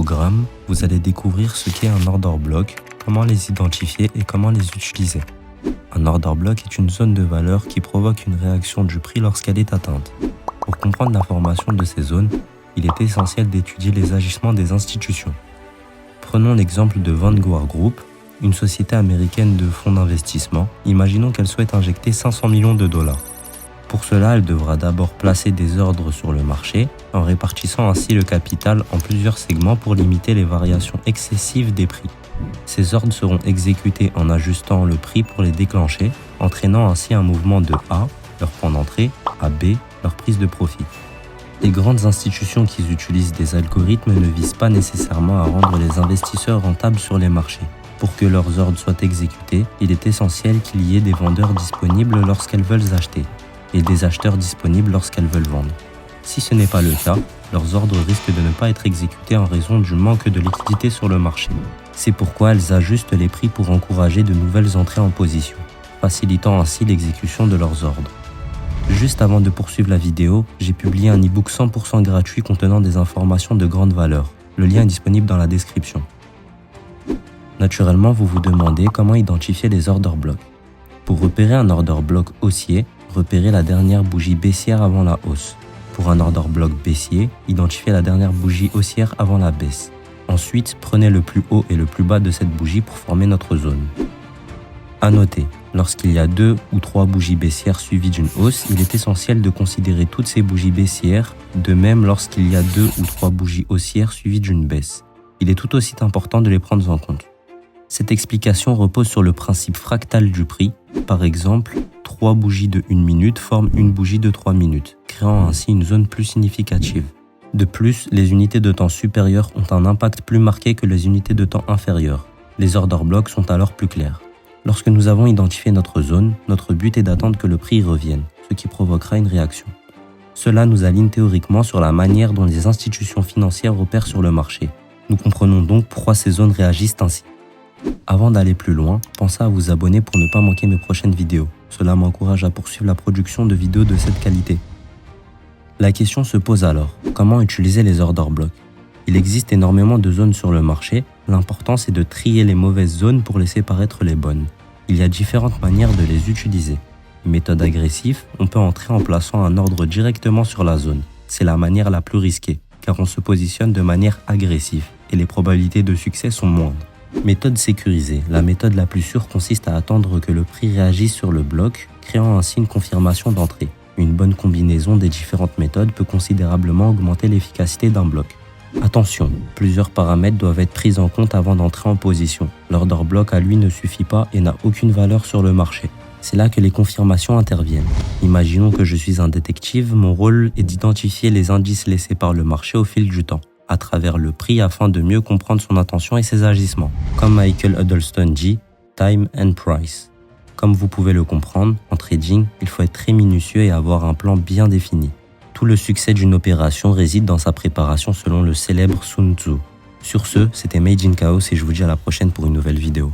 programme, vous allez découvrir ce qu'est un order block, comment les identifier et comment les utiliser. Un order block est une zone de valeur qui provoque une réaction du prix lorsqu'elle est atteinte. Pour comprendre la formation de ces zones, il est essentiel d'étudier les agissements des institutions. Prenons l'exemple de Vanguard Group, une société américaine de fonds d'investissement. Imaginons qu'elle souhaite injecter 500 millions de dollars. Pour cela, elle devra d'abord placer des ordres sur le marché, en répartissant ainsi le capital en plusieurs segments pour limiter les variations excessives des prix. Ces ordres seront exécutés en ajustant le prix pour les déclencher, entraînant ainsi un mouvement de A, leur point d'entrée, à B, leur prise de profit. Les grandes institutions qui utilisent des algorithmes ne visent pas nécessairement à rendre les investisseurs rentables sur les marchés. Pour que leurs ordres soient exécutés, il est essentiel qu'il y ait des vendeurs disponibles lorsqu'elles veulent acheter et des acheteurs disponibles lorsqu'elles veulent vendre. Si ce n'est pas le cas, leurs ordres risquent de ne pas être exécutés en raison du manque de liquidité sur le marché. C'est pourquoi elles ajustent les prix pour encourager de nouvelles entrées en position, facilitant ainsi l'exécution de leurs ordres. Juste avant de poursuivre la vidéo, j'ai publié un e-book 100% gratuit contenant des informations de grande valeur. Le lien est disponible dans la description. Naturellement, vous vous demandez comment identifier les order blocks. Pour repérer un order block haussier, repérez la dernière bougie baissière avant la hausse. Pour un order block baissier, identifiez la dernière bougie haussière avant la baisse. Ensuite, prenez le plus haut et le plus bas de cette bougie pour former notre zone. À noter, lorsqu'il y a 2 ou 3 bougies baissières suivies d'une hausse, il est essentiel de considérer toutes ces bougies baissières, de même lorsqu'il y a 2 ou 3 bougies haussières suivies d'une baisse. Il est tout aussi important de les prendre en compte. Cette explication repose sur le principe fractal du prix. Par exemple, 3 bougies de 1 minute forment une bougie de 3 minutes, créant ainsi une zone plus significative. De plus, les unités de temps supérieures ont un impact plus marqué que les unités de temps inférieures. Les order blocks sont alors plus clairs. Lorsque nous avons identifié notre zone, notre but est d'attendre que le prix revienne, ce qui provoquera une réaction. Cela nous aligne théoriquement sur la manière dont les institutions financières opèrent sur le marché. Nous comprenons donc pourquoi ces zones réagissent ainsi. Avant d'aller plus loin, pensez à vous abonner pour ne pas manquer mes prochaines vidéos. Cela m'encourage à poursuivre la production de vidéos de cette qualité. La question se pose alors, comment utiliser les order blocks? Il existe énormément de zones sur le marché, l'important c'est de trier les mauvaises zones pour laisser paraître les bonnes. Il y a différentes manières de les utiliser. Méthode agressive, on peut entrer en plaçant un ordre directement sur la zone. C'est la manière la plus risquée, car on se positionne de manière agressive et les probabilités de succès sont moindres. Méthode sécurisée, la méthode la plus sûre consiste à attendre que le prix réagisse sur le bloc, créant ainsi une confirmation d'entrée. Une bonne combinaison des différentes méthodes peut considérablement augmenter l'efficacité d'un bloc. Attention, plusieurs paramètres doivent être pris en compte avant d'entrer en position. L'order block à lui ne suffit pas et n'a aucune valeur sur le marché. C'est là que les confirmations interviennent. Imaginons que je suis un détective, mon rôle est d'identifier les indices laissés par le marché au fil du temps, à travers le prix afin de mieux comprendre son intention et ses agissements. Comme Michael Huddleston dit, time and price. Comme vous pouvez le comprendre, en trading, il faut être très minutieux et avoir un plan bien défini. Tout le succès d'une opération réside dans sa préparation selon le célèbre Sun Tzu. Sur ce, c'était Made in Chaos et je vous dis à la prochaine pour une nouvelle vidéo.